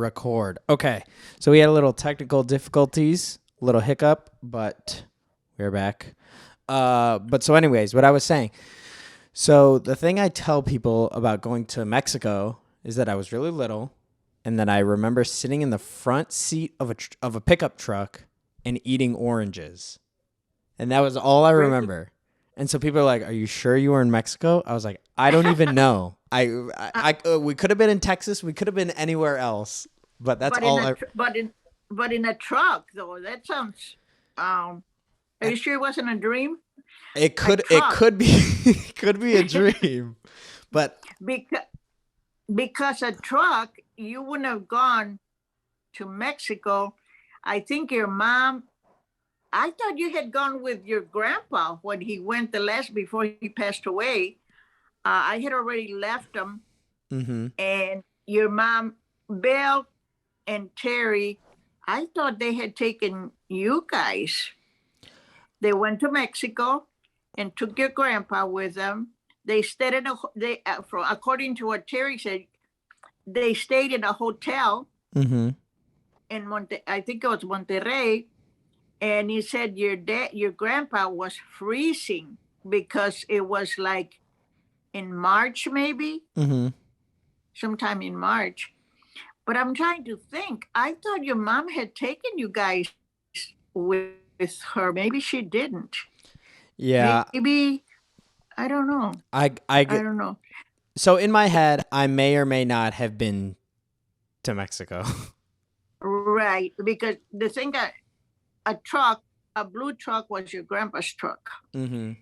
record. Okay, so we had a little technical difficulties, a little hiccup, but we're back. But so anyways, what I was saying. So the thing I tell people about going to Mexico is that I was really little, and that I remember sitting in the front seat of a pickup truck and eating oranges, and that was all I remember. And so people are like, "Are you sure you were in Mexico?" I was like, "I don't even know. We could have been in Texas. We could have been anywhere else, but that's But in all a I." but in a truck though, that sounds. Are you sure it wasn't a dream? It A truck could be could be a dream, but because a truck you wouldn't have gone to Mexico. I think your mom. I thought you had gone with your grandpa when he went the last before he passed away. I had already left him, mm-hmm. and your mom, Bill, and Terry. I thought they had taken you guys. They went to Mexico and took your grandpa with them. They stayed in a according to what Terry said, they stayed in a hotel Mm-hmm. in I think it was Monterrey, and he said your grandpa was freezing because it was like in March, maybe Mm-hmm. sometime in March. But I'm trying to think. I thought your mom had taken you guys with her. Maybe she didn't. Yeah, Maybe I don't know. I I get. don't know. So in my head, I may or may not have been to Mexico. Right, because the thing that a truck, a blue truck was your grandpa's truck. Mm-hmm.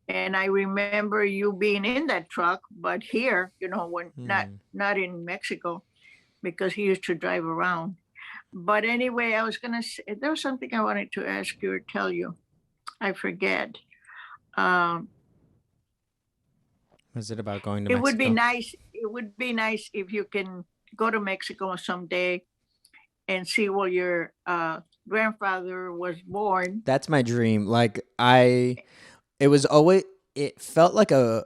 And I remember you being in that truck, but here, when Mm. not in Mexico, because he used to drive around. But anyway, I was gonna say there was something I wanted to ask you or tell you. I forget. Um, Was it about going to it would be Mexico? nice. It would be nice if you can go to Mexico someday and see where your grandfather was born. That's my dream. It was always, it felt like a,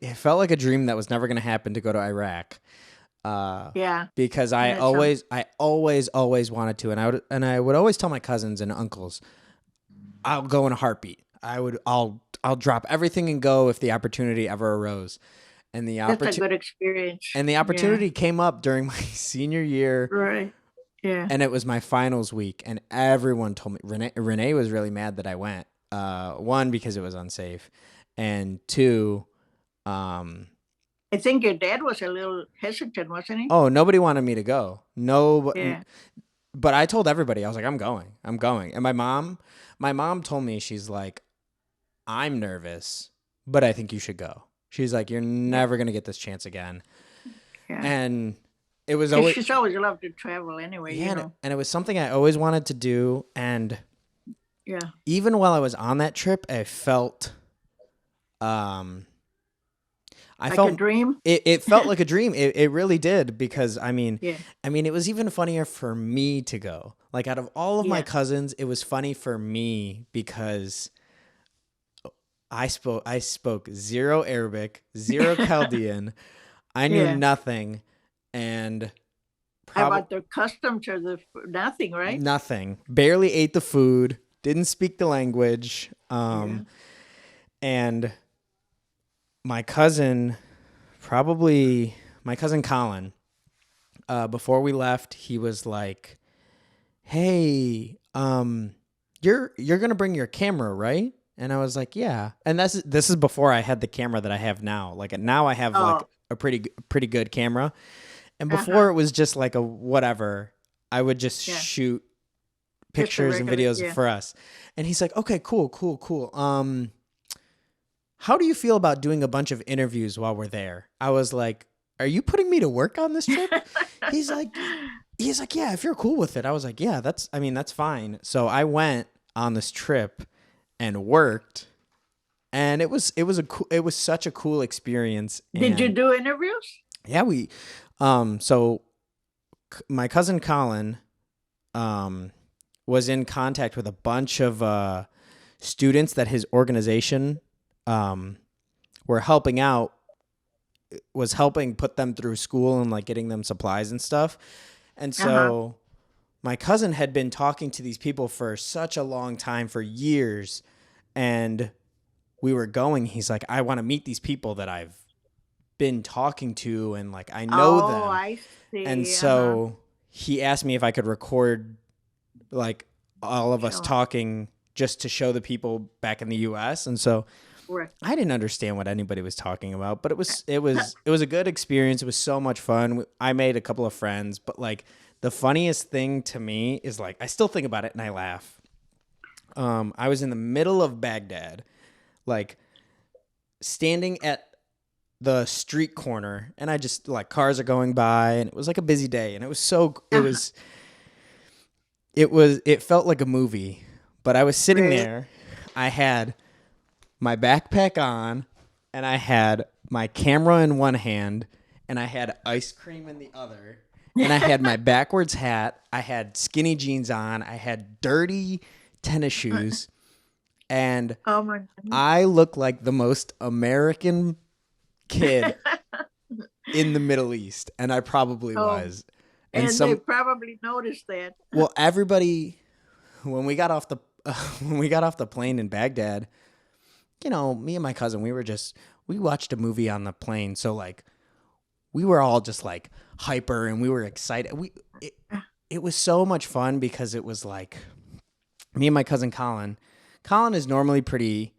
it felt like a dream that was never going to happen to go to Iraq. Uh, Yeah, because that sounds. I always wanted to, and I would always tell my cousins and uncles, I'll go in a heartbeat. I'll drop everything and go if the opportunity ever arose. And That's a good experience. the Yeah. opportunity came up during my senior year, Right. Yeah. and it was my finals week, and everyone told me. Renee was really mad that I went. One, because it was unsafe, and two, um, I think your dad was a little hesitant, wasn't he? oh, nobody wanted me to go. No, Yeah. but I told everybody. I was like, I'm going. And my mom told me, she's like, I'm nervous, but I think you should go. She's like, you're Yeah. never gonna get this chance again. Yeah. And it was Because always, she's always loved to travel anyway, yeah, and it was something I always wanted to do. And Yeah. even while I was on that trip, I felt, um, I Like a felt dream. it felt like a dream. It really did, because Yeah. it was even funnier for me to go. Like, out of all of my Yeah. cousins, it was funny for me because I spoke zero Arabic, zero Chaldean. I knew Yeah. nothing, and How probably about the customs or nothing, right? nothing. Barely ate the food. Didn't speak the language. Yeah. And my cousin, probably my cousin Colin, before we left, he was like, "Hey, you're gonna bring your camera, right?" And I was like, "Yeah." And this is before I had the camera that I have now. Like, now I have like Oh. a pretty good camera. And Uh huh. before, it was just like a whatever. I would just Yeah. shoot Just a pictures and regular. videos Yeah. for us. And he's like, "Okay, cool. How do you feel about doing a bunch of interviews while we're there?" I was like, "Are you putting me to work on this trip?" He's like, "Yeah, if you're cool with it." I was like, "Yeah, that's fine." So I went on this trip and worked, and it was such a cool experience. Did you And do interviews? yeah, so my cousin Colin, um, was in contact with a bunch of students that his organization, um, were helping out was helping put them through school and like getting them supplies and stuff. And Uh-huh. so my cousin had been talking to these people for such a long time, for years, and we were going. He's like, I want to meet these people that I've been talking to, and like I know Oh, them. I And see. Uh-huh. so he asked me if I could record like all of us Sure. talking just to show the people back in the US. And so Right. I didn't understand what anybody was talking about, but it was a good experience. It was so much fun. I made a couple of friends, but like the funniest thing to me is like I still think about it and I laugh. I was in the middle of Baghdad, like standing at the street corner, and I just like cars are going by, and it was like a busy day, and Uh-huh. it felt like a movie. But I was sitting Really? there. I had my backpack on, and I had my camera in one hand, and I had ice cream in the other, and I had my backwards hat. I had skinny jeans on. I had dirty tennis shoes, and Oh my goodness. I looked like the most American kid in the Middle East, and I probably Oh, was. And and they some, probably noticed that. well, everybody when we got off the when we got off the plane in Baghdad, me and my cousin, we watched a movie on the plane, so like we were all just like hyper and we were excited. It was so much fun because it was like me and my cousin Colin. Colin is normally pretty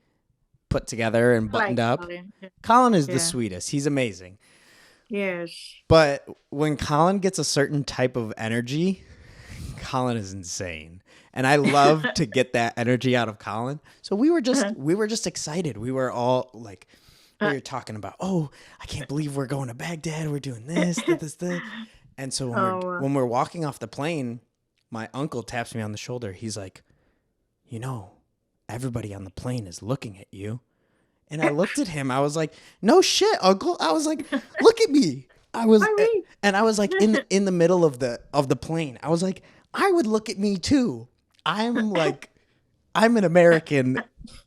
put together and Like buttoned up. Colin. Colin is the Yeah. sweetest. He's amazing. Yes. But when Colin gets a certain type of energy, Colin is insane. And I love to get that energy out of Colin. So we were just excited. We were all like we were talking about, "Oh, I can't believe we're going to Baghdad. We're doing this. And so when we're Oh, when we're walking off the plane, my uncle taps me on the shoulder. He's like, "You know, everybody on the plane is looking at you." And I looked at him. I was like, "No shit, uncle." I was like, "Look at me." I was Marie. and I was like in the middle of the plane. I was like, "I would look at me too." I'm an American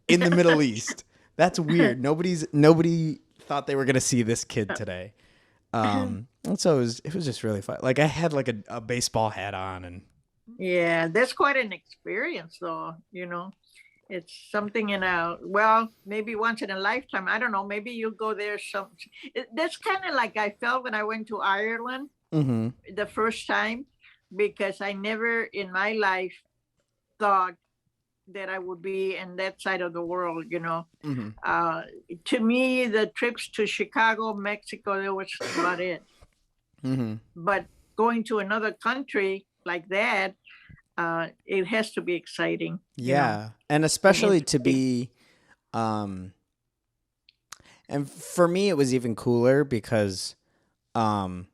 in the Middle East. That's weird. Nobody thought they were going to see this kid today. And so it was just really fun. Like I had like a baseball hat on and Yeah, that's quite an experience, though. It's something well, maybe once in a lifetime. I don't know. Maybe you go there. That's kind of like I felt when I went to Ireland mhm the first time, because I never in my life thought that I would be in that side of the world. mhm Uh, to me, the trips to Chicago, Mexico, that was about it. mhm But going to another country like that, it has to be exciting. yeah. And It especially has to to be. be um and for me it was even cooler because um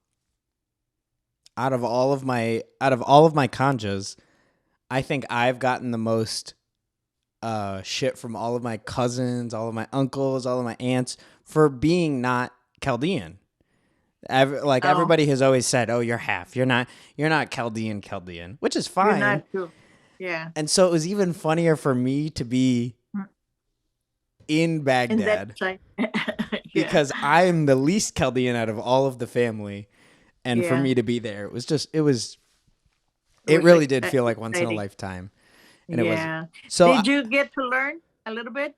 out of all of my conjas, I think I've gotten the most shit from all of my cousins, all of my uncles, all of my aunts for being not Chaldean. Like Oh, everybody has always said, "Oh, you're half. You're not Chaldean," which is you're fine. not too. Yeah. And so it was even funnier for me to be Mm. in And that Baghdad side. Yeah. because I'm the least Chaldean out of all of the family, and for Yeah. me to be there, It it was really did feel like once in a exciting. lifetime, and it was. Yeah. So Did you get to learn a little bit?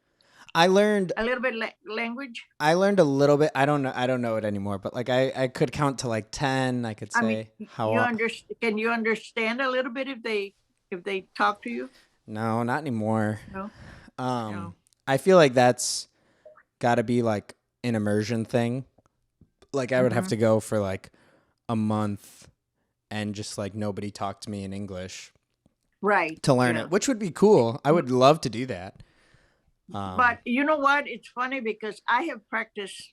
I learned A little bit language? I learned a little bit. I don't know it anymore, but like I could count to like 10. I could I mean, say how. can you understand a little bit if they talk to you? No, not anymore. No. Um, No. I feel like that's got to be like an immersion thing. Like I would have Hmm. to go for like a month and just like nobody talk to me in English Right. to learn Yeah. it, which would be cool. I would love to do that. But you know what? It's funny because I have practiced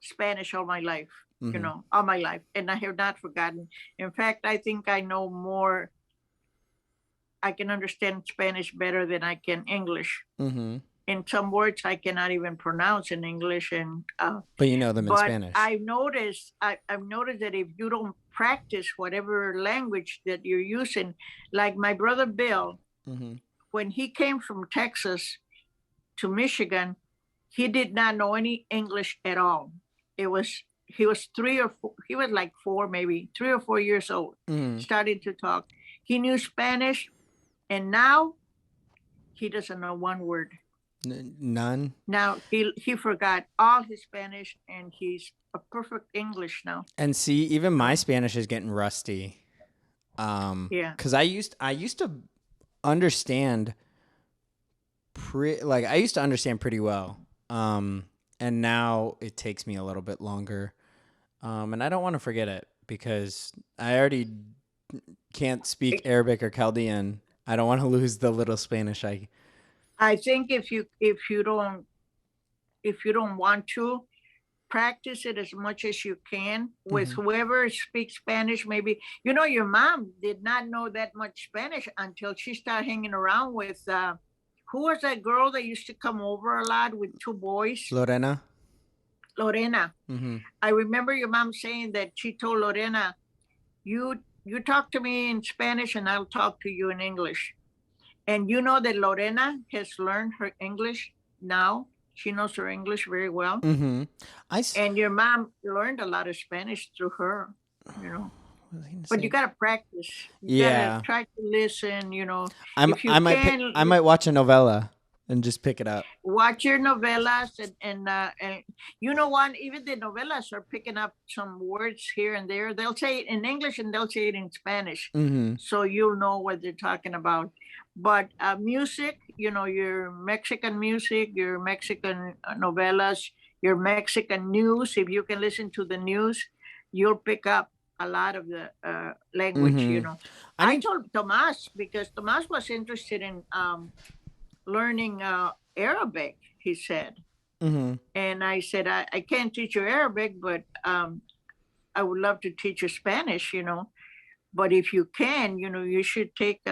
Spanish all my life, Mhm, all my life, and I have not forgotten. In fact, I think I know more. I can understand Spanish better than I can English. mhm. In some words, I cannot even pronounce in English, and But you know them in but Spanish. I've noticed that if you don't practice whatever language that you're using, like my brother Bill, Mhm, when he came from Texas to Michigan, he did not know any English at all. it was he was 3 or 4. He was like 4, maybe 3 or 4 years old, Mm-hmm. starting to talk. He knew Spanish, and now he doesn't know one word. None. Now he forgot all his Spanish, and he's a perfect English now. And see, even my Spanish is getting rusty. Yeah. Because I used to understand I used to understand pretty well. And now it takes me a little bit longer. And I don't want to forget it because I already can't speak Arabic or Chaldean. I don't want to lose the little Spanish I think if you don't want to, practice it as much as you can with whoever speaks Spanish. Maybe your mom did not know that much Spanish until she started hanging around with who was that girl that used to come over a lot with 2 boys? Lorena. Mm-hmm. I remember your mom saying that she told Lorena, you talk to me in Spanish and I'll talk to you in English. And you know that Lorena has learned her English now. She knows her English very well. Mm-hmm. And your mom learned a lot of Spanish through her, But you gotta practice. You gotta try to listen. I might watch a novella and just pick it up. Watch your novellas, and you know what? Even the novellas are picking up some words here and there. They'll say it in English and they'll say it in Spanish, so you'll know what they're talking about. But music, your Mexican music, your Mexican novellas, your Mexican news. If you can listen to the news, you'll pick up a lot of the language. I told Tomas, because Tomas was interested in learning Arabic, he said. And I said, I can't teach you Arabic, but I would love to teach you Spanish, But if you can, you should take.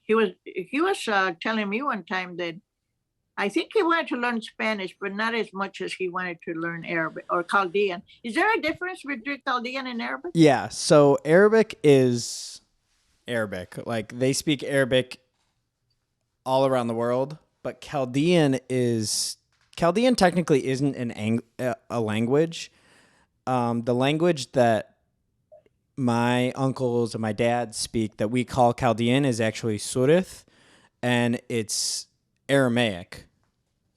He was telling me one time that I think he wanted to learn Spanish, but not as much as he wanted to learn Arabic or Chaldean. Is there a difference between Chaldean and Arabic? Yeah. So Arabic is Arabic. Like they speak Arabic all around the world, but Chaldean technically isn't a language. The language that my uncles and my dad speak that we call Chaldean is actually Surith, and it's Aramaic.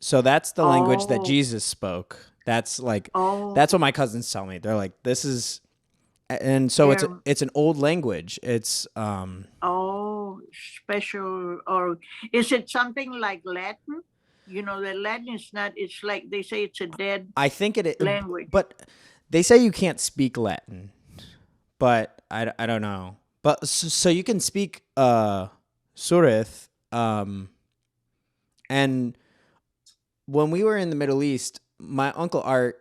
So that's the language that Jesus spoke. That's that's what my cousins tell me. They're like, this is, and so it's an old language. It's special, or is it something like Latin? The Latin is not. It's like they say it's a dead. I think it language, but they say you can't speak Latin. But I don't know. But so you can speak Surith, and when we were in the Middle East, my Uncle Art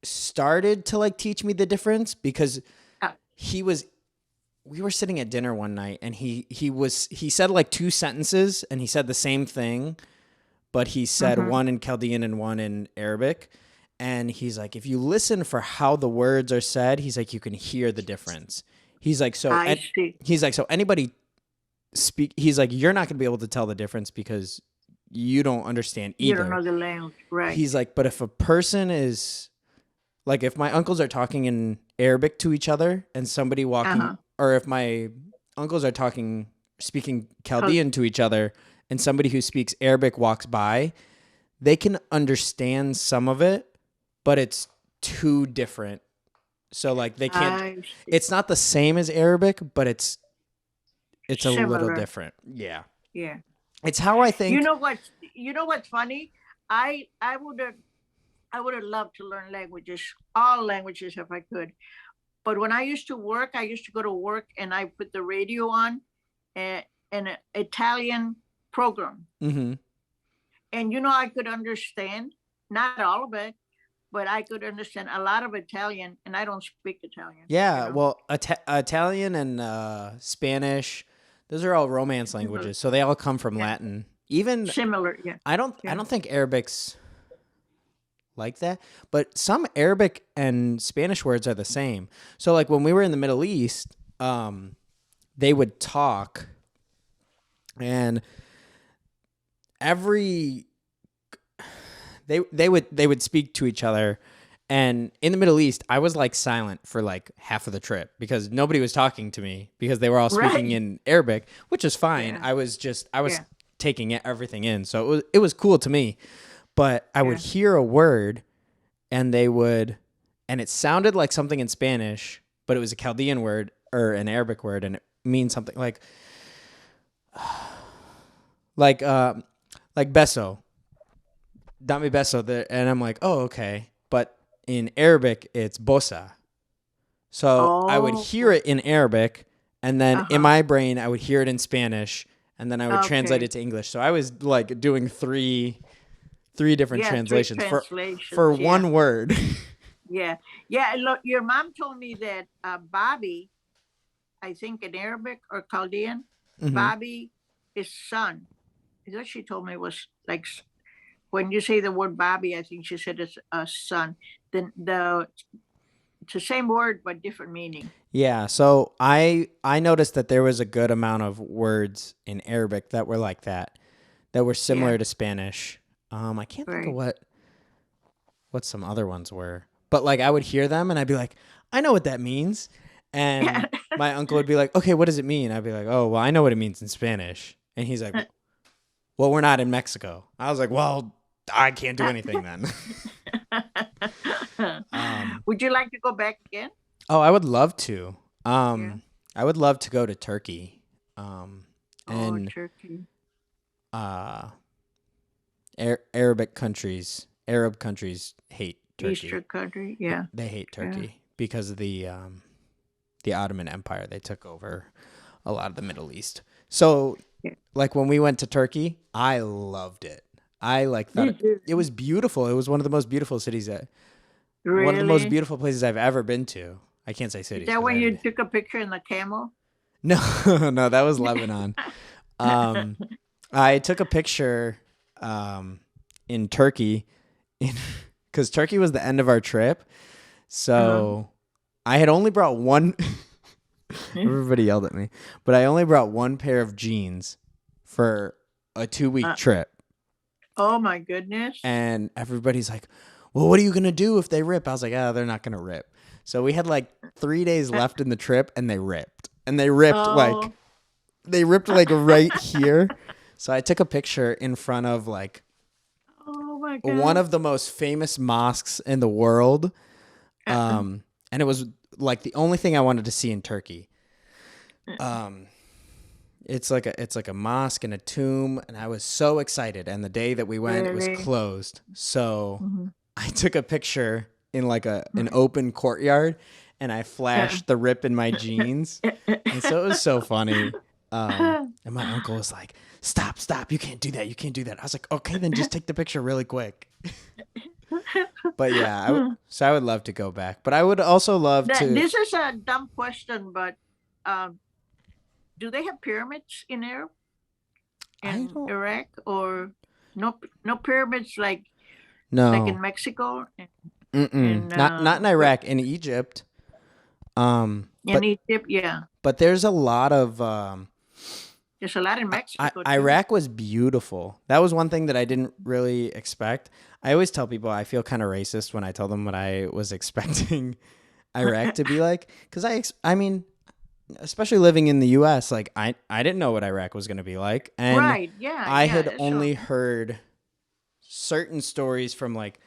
started to teach me the difference because we were sitting at dinner one night and he said 2 sentences and he said the same thing, but he said one in Chaldean and one in Arabic. And he's like, if you listen for how the words are said, he's like, you can hear the difference. He's like, so anybody speak. He's like, you're not gonna be able to tell the difference because you don't understand either. You don't know the language, right? He's like, but if a person is if my uncles are talking in Arabic to each other and somebody walking, or if my uncles are speaking Chaldean to each other and somebody who speaks Arabic walks by, they can understand some of it. But it's too different. So they can't, it's not the same as Arabic, but it's similar. A little different. Yeah. Yeah. It's how I think. You know what's funny? I would have loved to learn languages, all languages if I could. But when I used to go to work and I put the radio on and an Italian program. Mm-hmm. And I could understand, not all of it, but I could understand a lot of Italian, and I don't speak Italian. Yeah, well, Italian and Spanish, those are all Romance languages, so they all come from Latin. Even similar, yeah. I don't think Arabic's like that, but some Arabic and Spanish words are the same. So when we were in the Middle East, they would talk, and they would speak to each other, And in the Middle East, I was like silent for like half of the trip because nobody was talking to me because they were all speaking Right. in Arabic, which is fine. Yeah. I was Yeah. taking everything in. So it was cool to me. But I would Yeah. hear a word and and it sounded like something in Spanish, but it was a Chaldean word or an Arabic word, and it means something like like beso, dame beso, and I'm like, oh, okay, but in Arabic it's bosa. So I would Oh. hear it in Arabic, and then in Uh-huh. my brain I would hear it in Spanish, and then I would translate Okay. it to English. So I was like doing three different Yeah, three translations for translations. Yeah. one word. Yeah. Yeah. Look, your mom told me that Bobby, I think in Arabic or Chaldean, Hmm. Bobby is son. I thought she told me it was like when you say the word Bobby, I think she said it's a son. Then it's the same word but different meaning. Yeah, so I noticed that there was a good amount of words in Arabic that were like that were Yeah. similar to Spanish. I can't think of Right. what some other ones were, but like I would hear them and I'd be like, I know what that means, Yeah. and my uncle would be like, okay, what does it mean? I'd be like, oh, well, I know what it means in Spanish, and he's like, well, we're not in Mexico. I was like, well, I can't do anything then. um, Would you like to go back again? oh, I would love to. Yeah. I would love to go to Turkey. Um, Oh, and Turkey. uh Arab countries hate Eastern Turkey. country. Yeah. They hate Yeah. Turkey because of the Ottoman Empire. They took over a lot of the Middle East. So Yeah. like when we went to Turkey, I loved it. I like thought Did you it was beautiful. It was one of the most beautiful one of the most really? beautiful places I've ever been to. I can't say Is cities that because I when haven't you been. took a picture in the camel? No, no, that was Lebanon. Um, I took a picture um, in Turkey in because Turkey was the end of our trip. Uh-huh. So I had only brought one. Everybody yelled at me, but I only brought one pair of jeans for a 2 week Uh, trip, oh my goodness. and everybody's like, "Well, what are you gonna do if they rip?" I was like, "Ah, they're not gonna rip." So we had like 3 days left in the trip, and Oh. they ripped like right here. So I took a picture in front of like Oh my one God. of the most famous mosques in the world. Uh-uh. And it was like the only thing I wanted to see in Turkey. Um, it's like a mosque and a tomb, and I was so excited. And the day that we went, it was Really? closed. So Mhm. I took a picture in like an open courtyard, and I Uh-uh. flashed the rip in my jeans, and so it was so funny. And my uncle was like, "Stop, stop! You can't do that! You can't do that!" I was like, "Okay, then just take the picture really quick." But yeah, so I would love to go back, but I would also love to. This is a dumb question, but um, do they have pyramids in there I in don't Iraq or no pyramids like know. in Mexico Mm-mm. and Not in Iraq, in Egypt. in But Egypt? Yeah, there's a lot of there's a lot in Mexico too. Iraq was beautiful. That was one thing that I didn't really expect. I always tell people I feel kind of racist when I tell them what I was expecting Iraq to be like, because I mean, especially living in the U.S., like I didn't know what Iraq was going to be like, and Right? Yeah, I yeah. had That's so. only heard certain stories from like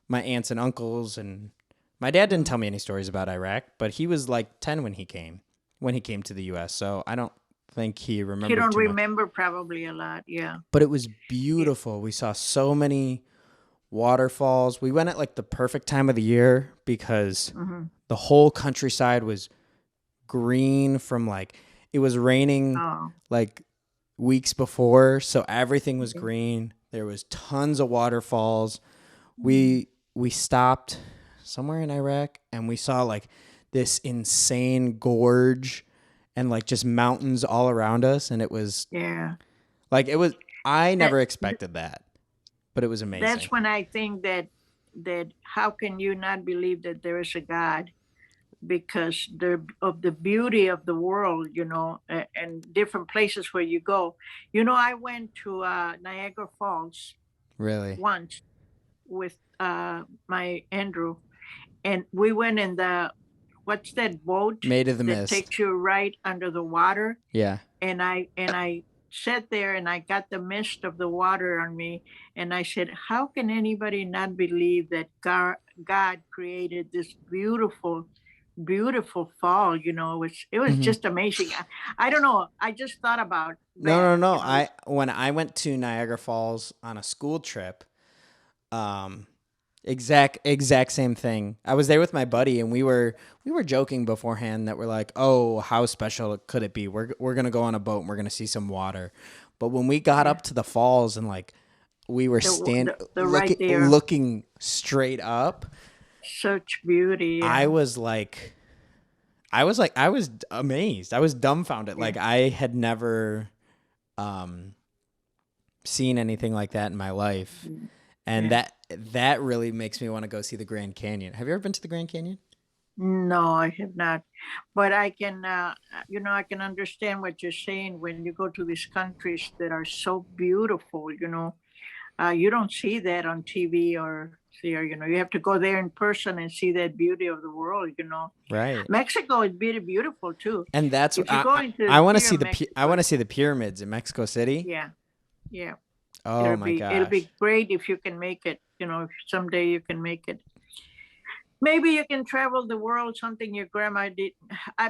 my aunts and uncles, and my dad didn't Mhm. tell me any stories about Iraq, but he was like 10 when he came to the US. So I don't think he You remembered don't too much. remember probably a lot. Yeah. But it was Yeah. beautiful. We saw so many waterfalls. We went at like the perfect time of the year because Hmm. the whole countryside was green from like it was raining Oh. like weeks before, so everything was Okay. green. There was tons of waterfalls. Mhm. We stopped somewhere in Iraq and we saw like this insane gorge and like just mountains all around us, and it was Yeah. like it was I That never expected that, but it was that's amazing. when I think that how can you not believe that there is a God because of the beauty of the world, and different places where you go. I went to Niagara Falls Really. once with my Andrew, and we went in the, what's that boat Maid of the that Mist. takes you right under the water? Yeah. And I sat there and I got the mist of the water on me, and I said, how can anybody not believe that God created this beautiful, beautiful fall? It was Hmm. just amazing. I don't know. I just thought about No, that. no, no. When I went to Niagara Falls on a school trip, um, exact same thing. I was there with my buddy, and we were joking beforehand that we're like, oh, how special could it be? We're gonna go on a boat and we're gonna see some water. But when we got Yeah, up to the falls and like we were the right looking there, looking straight up, such beauty. I Yeah, was like, I was amazed. I was dumbfounded. yeah, Like I had never um seen anything like that in my life. mm, And yeah. that really makes me want to go see the Grand Canyon. Have you ever been to the Grand Canyon? No, I have not. But I can understand what you're saying when you go to these countries that are so beautiful. You don't see that on TV or see, or, you have to go there in person and see that beauty of the world. Right. Mexico is beautiful too. And that's what If you go into I want to here see in I Mexico, want to see the pyramids in Mexico City. yeah, yeah, Oh it'll my be it'll gosh. be great if you can make it. If someday you can make it. Maybe you can travel the world, something your grandma did.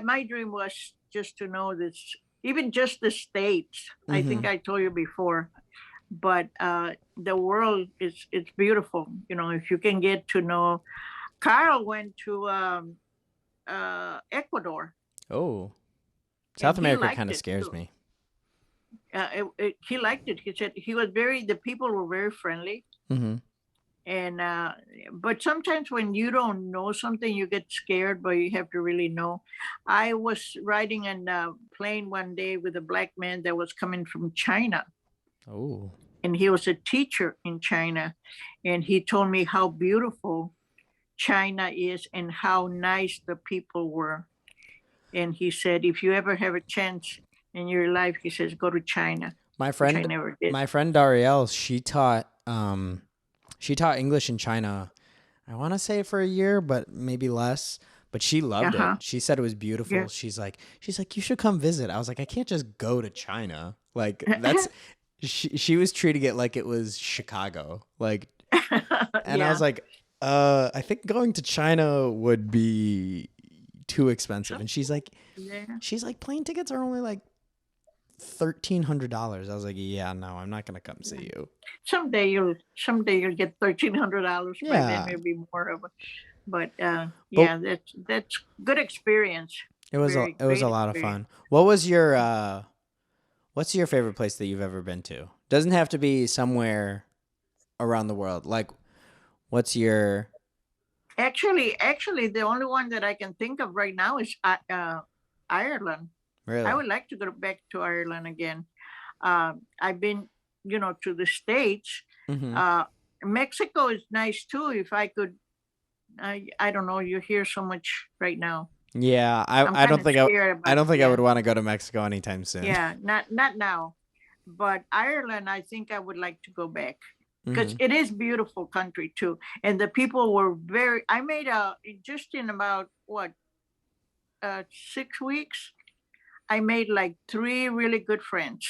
My dream was just to know this, even just the States. I think Mhm. I told you before, but the world is it's beautiful. If you can get to know. Carl went to Ecuador, Oh. and South he America liked kind of it scares too. me. He liked it. He said the people were very friendly. Mhm. And but sometimes when you don't know something, you get scared, but you have to really know. I was riding in a plane one day with a black man that was coming from China, Oh. and he was a teacher in China, and he told me how beautiful China is and how nice the people were. And he said, if you ever have a chance in your life, he says, go to China, My which I friend never did. my friend Darielle, she taught English in China. I want to say for a year, but maybe less. But she Uh loved it. huh. She said it was Yeah. beautiful. She's like, you should come visit. I was like, I can't just go to China. Like that's she was treating it like it was Chicago. Like, and I was Yeah. like, I think going to China would be too expensive. And Yeah. she's like, plane tickets are only like $1,300. I was like, yeah, no, I'm not gonna come see you. Someday you'll get $1,300. By then Yeah, maybe more of it. But but yeah, that's good experience. Very it was a great lot of experience. fun. What's your favorite place that you've ever been to? Doesn't have to be somewhere around the world. Like, what's your Actually, the only one that I can think of right now is Ireland. I really? would like to go back to Ireland again. I've been, to the States. Mm-hmm. Uh, Mexico is nice too. If I could, I don't know. You hear so much right now. Yeah, I'm I kind don't of think scared I about, don't think I yeah, would want to go to Mexico anytime soon. yeah, not now, but Ireland, I think I would like to go back because Mm-hmm. it is beautiful country too, and the people were very. I made just in about what 6 weeks, I made like three really good friends.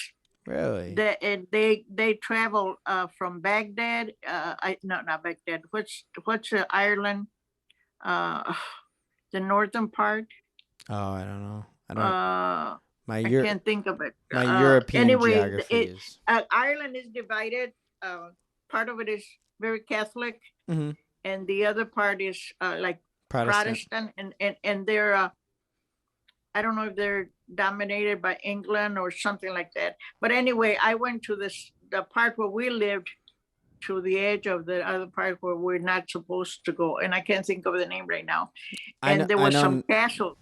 Really? They travel from Baghdad. I no not Baghdad. What's Ireland? Uh, the northern part. Oh, I don't know. I don't. Uh, My I Euro- can't think of it. my European Anyway, geography is. Ireland is divided. Part of it is very Catholic, Mm-hmm. and the other part is like Protestant. Protestant, and they're I don't know if they're dominated by England or something like that. But anyway, I went to the part where we lived to the edge of the other part where we're not supposed to go, and I can't think of the name right now. And there I was some know. castles,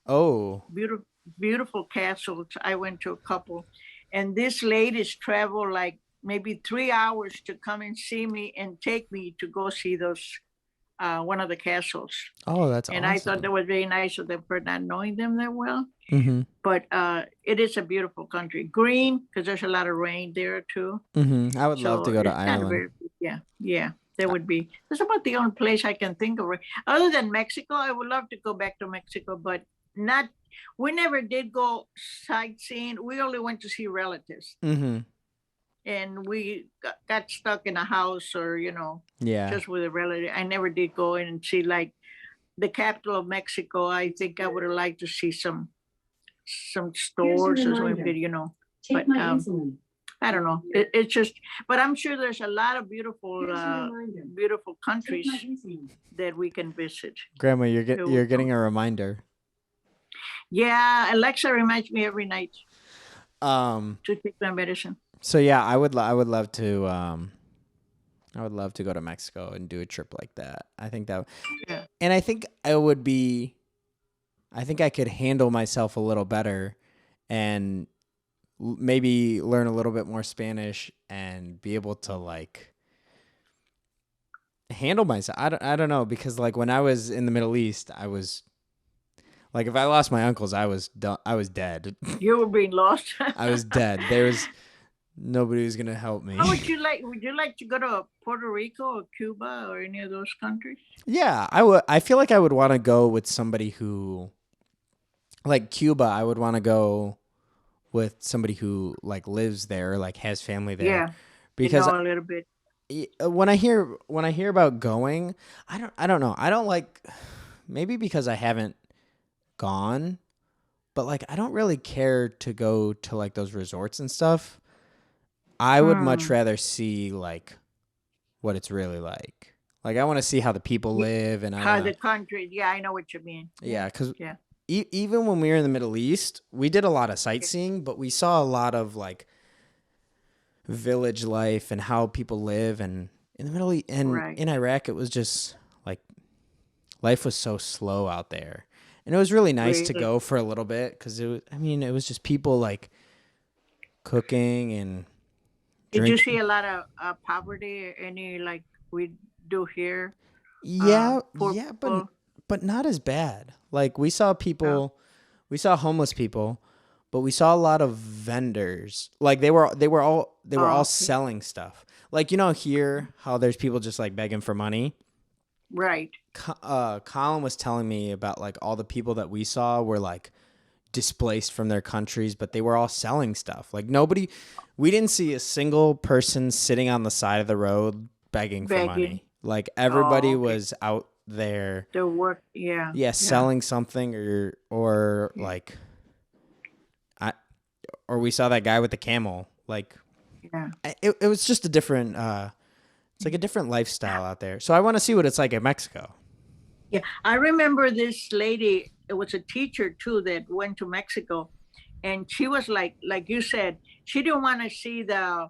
Oh, beautiful, beautiful castles. I went to a couple, and these ladies travel like maybe 3 hours to come and see me and take me to go see those one of the castles. oh, that's And I thought awesome. that was very nice of them for not knowing them that well. Mm-hmm. But it is a beautiful country. Green because there's a lot of rain there too. Mm-hmm. I would love So to go to it's not Ireland. very, yeah, yeah. That would be, that's about the only place I can think of. Other than Mexico, I would love to go back to Mexico, but not, we never did go sightseeing. We only went to see relatives. Mm-hmm. And we got stuck in a house or, Yeah. just with a relative. I never did go in and see like the capital of Mexico. I think I would have liked to see some stores or something, Take but my insulin. I don't know. It's just, but I'm sure there's a lot of beautiful, Here's your reminder. beautiful Take countries my insulin. that we can visit. Grandma, you're It you're would- getting a reminder. Yeah, Alexa reminds me every night Um. to take my medicine. So yeah, I would love to I would love to go to Mexico and do a trip like that. I think that Yeah. and I think I would be I think I could handle myself a little better and maybe learn a little bit more Spanish and be able to like handle myself. I don't know because like when I was in the Middle East, I was like if I lost my uncles, I was done, I was dead. You were being lost. I was dead. There was nobody was going to help me. How would you like? Would you like to go to Puerto Rico or Cuba or any of those countries? Yeah, I would. I feel like I would want to go with somebody who, like Cuba. I would want to go with somebody who like lives there, like has family there. Yeah, Because a little bit. when I hear about going, I don't know. I don't like maybe because I haven't gone, but like I don't really care to go to like those resorts and stuff. I would much rather see like what it's really like. Like I want to see how the people live and How the country? Yeah, I know what you mean. yeah, because Yeah. even when we were in the Middle East, we did a lot of sightseeing, but we saw a lot of like village life and how people live. And in the Middle East and Right. in Iraq, it was just like life was so slow out there, and it was really nice to Really? go for a little bit because it was. I mean, it was just people like cooking and. Did you drink- see a lot of poverty? Any like we do here? Yeah, poor yeah, people? but not as bad. Like we saw people, we saw homeless people, but we saw a lot of vendors. Like they were all okay. selling stuff. Like here how there's people just like begging for money. Right. Colin was telling me about like all the people that we saw were like displaced from their countries, but they were all selling stuff. Like we didn't see a single person sitting on the side of the road begging for money. Begging. Like everybody okay. was out there, The work. Yeah. selling something or like, or we saw that guy with the camel. Like Yeah. it was just a different. It's like a different lifestyle out there. So I want to see what it's like in Mexico. Yeah, I remember this lady. It was a teacher too that went to Mexico, and she was like you said, she didn't want to see the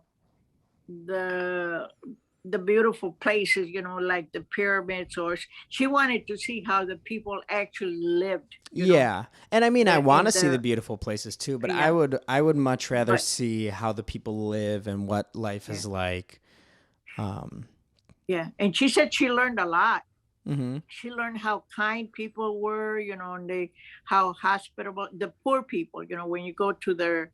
beautiful places, like the pyramids, or she wanted to see how the people actually lived. Yeah. And I mean, I And- want to and see the the- beautiful places too, but Yeah. I would much rather But- see how the people live and what life is like. Yeah, and she said she learned a lot. Mhm. She learned how kind people were, and how hospitable the poor people. When you go to their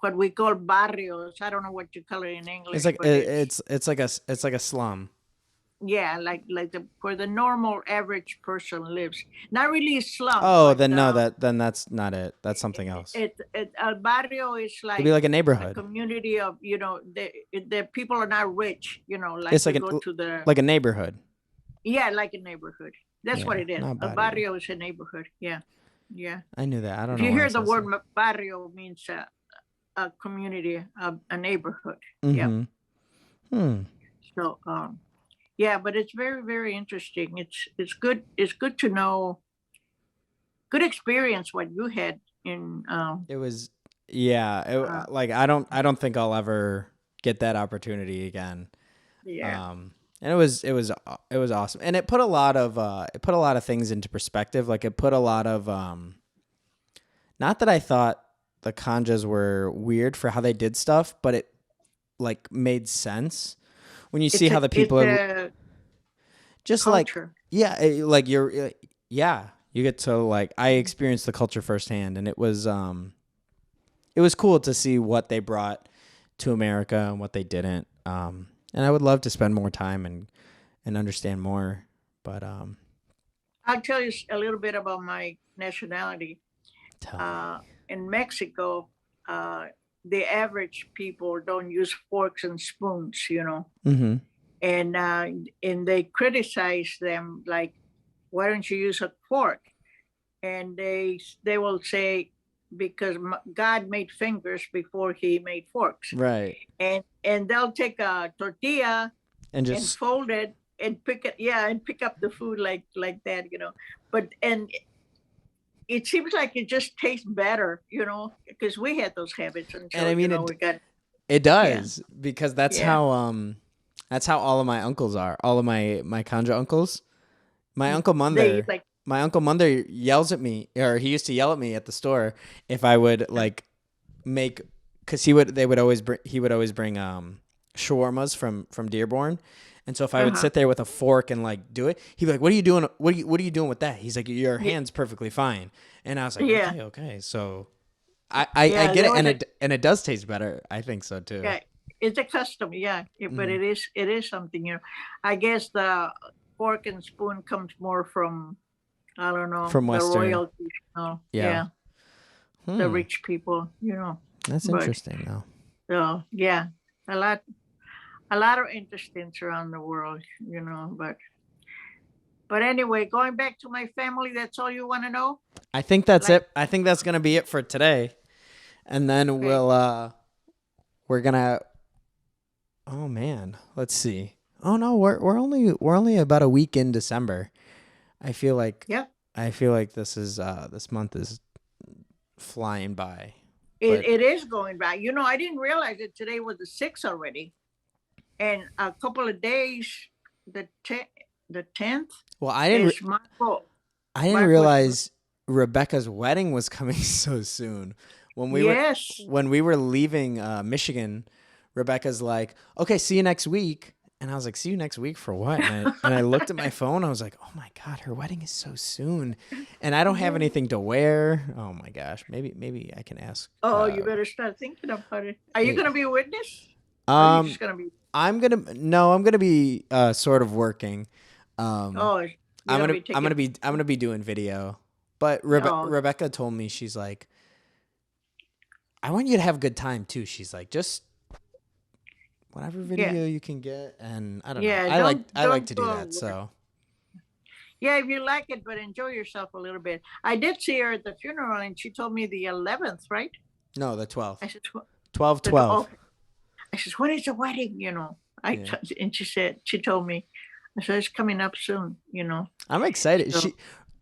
what we call barrios. I don't know what you call it in English. It's like but it's like a slum. yeah, like where the normal average person lives. Not really a slum. Oh, but, then no, that's not it. That's something else. El barrio is It'd be like a a neighborhood, community of the people are not rich. Like It's like you an- go to the like a neighborhood. yeah, like a neighborhood. That's what Yeah, it is. not A barrio. barrio is a neighborhood. Yeah, yeah. I knew that. I don't If know. you why hear it the says word that. barrio means a community, a neighborhood. Yeah. Mhm. Hmm. So yeah, but it's very, very interesting. It's good. It's good to know. Good experience what you had in. It was, yeah. Like I don't think I'll ever get that opportunity again. Yeah. And it was awesome, and it put a lot of things into perspective. Like it put a lot of not that I thought the Kanjas were weird for how they did stuff, but it like made sense when you see how the people are are just culture. yeah, like yeah, you get to like I experienced the culture firsthand, and it was cool to see what they brought to America and what they didn't. And I would love to spend more time and and understand more. But I'll tell you a little bit about my nationality. tell me. Uh, in Mexico, uh, the average people don't use forks and spoons, Mm-hmm. and they criticize them like, "Why don't you use a fork?" And they will say, "Because God made fingers before He made forks," Right. and they'll take a tortilla And and just fold it and pick it, yeah, and pick up the food like that. But and it seems like it just tastes better, because we had those habits and until I mean we got, it yeah, does because yeah, that's how all of my uncles are. All of my Kanja uncles. My uncle they Munder, like, my uncle Munder yells at me, or he used to yell at me at the store if I would like make, because he would always bring shawarmas from Dearborn, and so if I would uh-huh, sit there with a fork and like do it, he'd be like, "What are you doing? What are you doing with that?" He's like, "Your yeah, hand's perfectly fine," and I was like, yeah, "Okay." So I yeah, get there it, was a, and it does taste better. I think so too. yeah, it's a custom, yeah, but Hmm. it is something, I guess the fork and spoon comes more from, I don't know, From the Western, royalties, yeah. yeah, the Hmm, rich people. that's But interesting though. so yeah, a lot a lot of interesting things around the world, but anyway, going back to my family, that's all you want to know? I think that's Like, it. I think that's gonna be it for today. And then okay, we're gonna, oh man, let's see. Oh no, we're only about a week in December. I feel like yeah, this is this month is flying by. it, But it is going back. I didn't realize that today was the 6th already. And a couple of days, the 10th well, is my fault. I didn't Marco's, realize Rebecca's wedding was coming so soon. yes. When we were leaving Michigan, Rebecca's like, "Okay, see you next week." And I was like, "See you next week for what?" And I looked at my phone. I was like, "Oh my god, her wedding is so soon." And I don't have Yeah. anything to wear. Oh my gosh. Maybe I can ask Oh, you better start thinking about it. Are you eh, going to be a witness? Or are you um just going to be, I'm gonna be sort of working. Um oh, you're going to be taking, I'm gonna be doing video. But oh, Rebecca told me, she's like, I want you to have a good time too. She's like, just whatever yeah. video you can get, and I don't know. Yeah, I like don't to go do that. overboard. So Yeah, if you like it, but enjoy yourself a little bit. I did see her at the funeral, and she told me the 11th, right? no, the I 12th, said, 12, the, 12. okay. I said, when is the wedding? Yeah, And she told me, I said, it's coming up soon. I'm excited. So,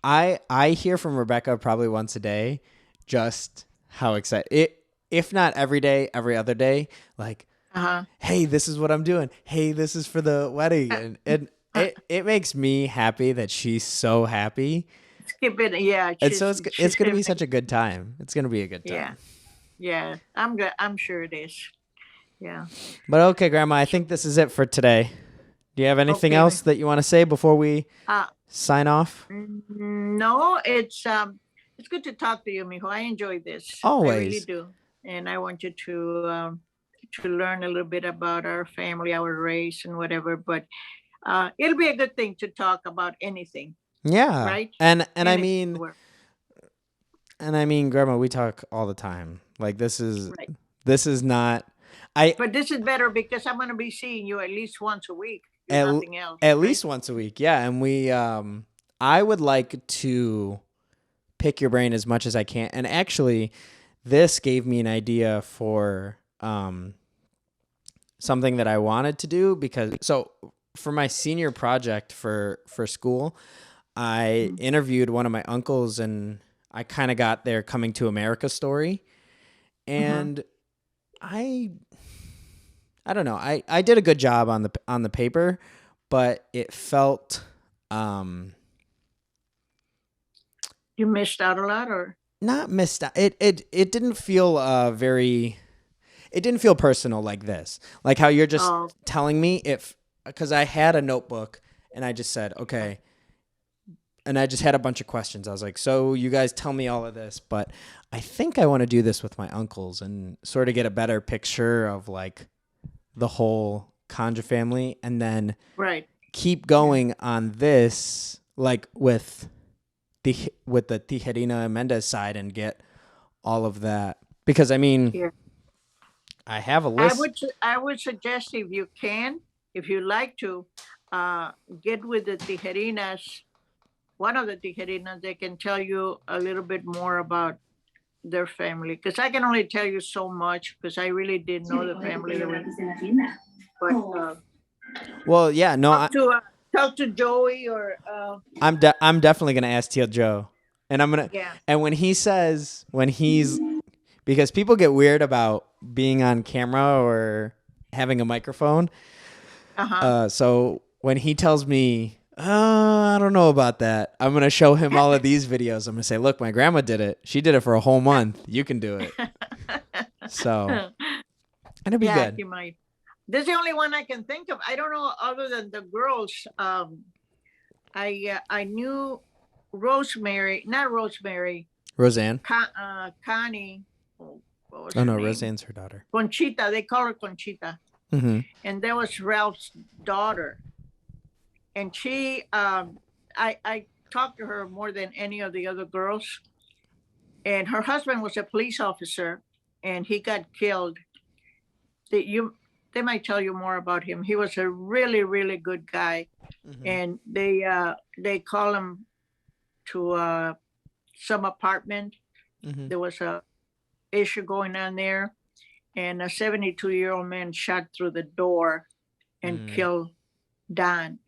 I hear from Rebecca probably once a day, just how excited it. If not every day, every other day, like, uh-huh. hey, this is what I'm doing. Hey, this is for the wedding, Uh, and uh, it makes me happy that she's so happy. skip it. Yeah, And so it's she's gonna gonna be make, such a good time. It's gonna be a good yeah, time. yeah. I'm good. I'm sure it is. Yeah. But okay, Grandma, I think this is it for today. Do you have anything Okay. else that you want to say before we Uh, sign off? no, it's good to talk to you, Mijo. I enjoy this. I really Always. do, and I want you to learn a little bit about our family, our race, and whatever. But it'll be a good thing to talk about anything, Yeah. right? And Anything. Where- I mean, Grandma, we talk all the time. Like Right. this is not I But this is better because I'm going to be seeing you at least once a week, if at, nothing else, at right? least once a week. Yeah, and we I would like to pick your brain as much as I can. And actually, this gave me an idea for something that I wanted to do, because so for my senior project for school, I Mhm. interviewed one of my uncles, and I kind of got their coming to America story. Mhm. And I I don't know. I did a good job on the paper, but it felt You missed out a lot, or not missed out. It didn't feel very, it didn't feel personal like this. Like how you're just oh, telling me, if because I had a notebook and I just said, okay, and I just had a bunch of questions. I was like, so you guys tell me all of this, but I think I want to do this with my uncles and sort of get a better picture of like the whole Kanja family, and then right? keep going on this, like with the Tijerina Mendez side, and get all of that, because I mean, Yeah. I have a I list. would suggest, if you can, if you like to, get with the Tijerinas, one of the Tijerinas. They can tell you a little bit more about their family, because I can only tell you so much, because I really didn't know the family. But Well, yeah, no, talk to Joey, or I'm definitely gonna ask Tio Joe, and I'm gonna yeah. and when he's because people get weird about being on camera or having a microphone. So when he tells me, I don't know about that, I'm gonna show him all of these videos. I'm gonna say, look, my grandma did it. She did it for a whole month. You can do it. So, and it'll be good. You might. This is the only one I can think of. I don't know, other than the girls. I knew Rosemary, not Rosemary, Roseanne. Connie. What was Oh her no, name? Roseanne's her daughter. Conchita. They call her Conchita. Mm-hmm. And there was Ralph's daughter, and she. I talked to her more than any of the other girls, and her husband was a police officer, and he got killed. They might tell you more about him. He was a really, really good guy. Mm-hmm. And they call him to some apartment. Mm-hmm. There was a issue going on there, and a 72-year-old man shot through the door and killed Don.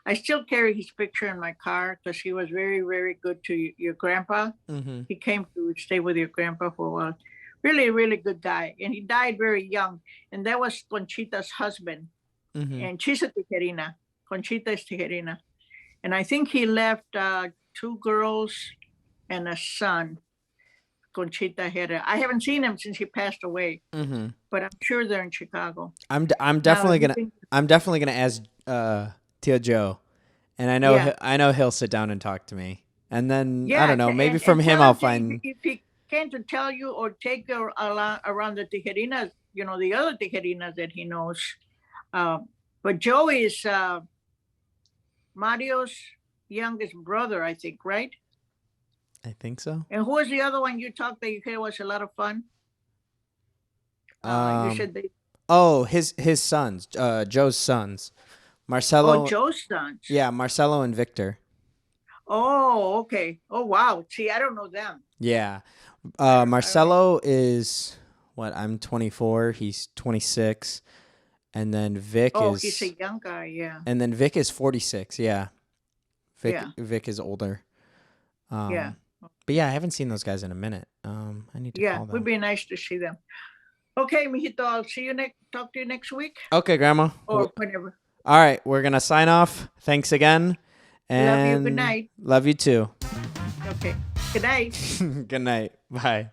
I still carry his picture in my car, because he was very, very good to your grandpa. Mm-hmm. He came to stay with your grandpa for a while. Really, really good guy. And he died very young. And that was Conchita's husband. Mm-hmm. And she's a Tijerina. Conchita is Tijerina. And I think he left 2 girls and a son. Conchita had I haven't seen him since he passed away. Mm-hmm. But I'm sure they're in Chicago. I'm definitely gonna ask Tio Joe, and I know he'll sit down and talk to me, and then I don't know, maybe from him I'll find. If he can, to tell you or take you around the Tijerinas, the other Tijerinas that he knows. But Joey is Mario's youngest brother, I think, right? I think so. And who was the other one you talked that you said was a lot of fun? You said they. Oh, his sons, Joe's sons, Marcelo. Oh, Joe's sons. Yeah, Marcelo and Victor. Oh, okay. Oh, wow. See, I don't know them. Yeah, Marcelo is what? I'm 24. He's 26, and then Vic is. Oh, he's a young guy. Yeah. And then Vic is 46. Yeah. Vic is older. Yeah. But yeah, I haven't seen those guys in a minute. I need to call them. Yeah, it would be nice to see them. Okay, mijito, I'll see you talk to you next week. Okay, Grandma. Or whenever. All right, we're gonna sign off. Thanks again. And love you. Good night. Love you too. Okay. Good night. Good night. Bye.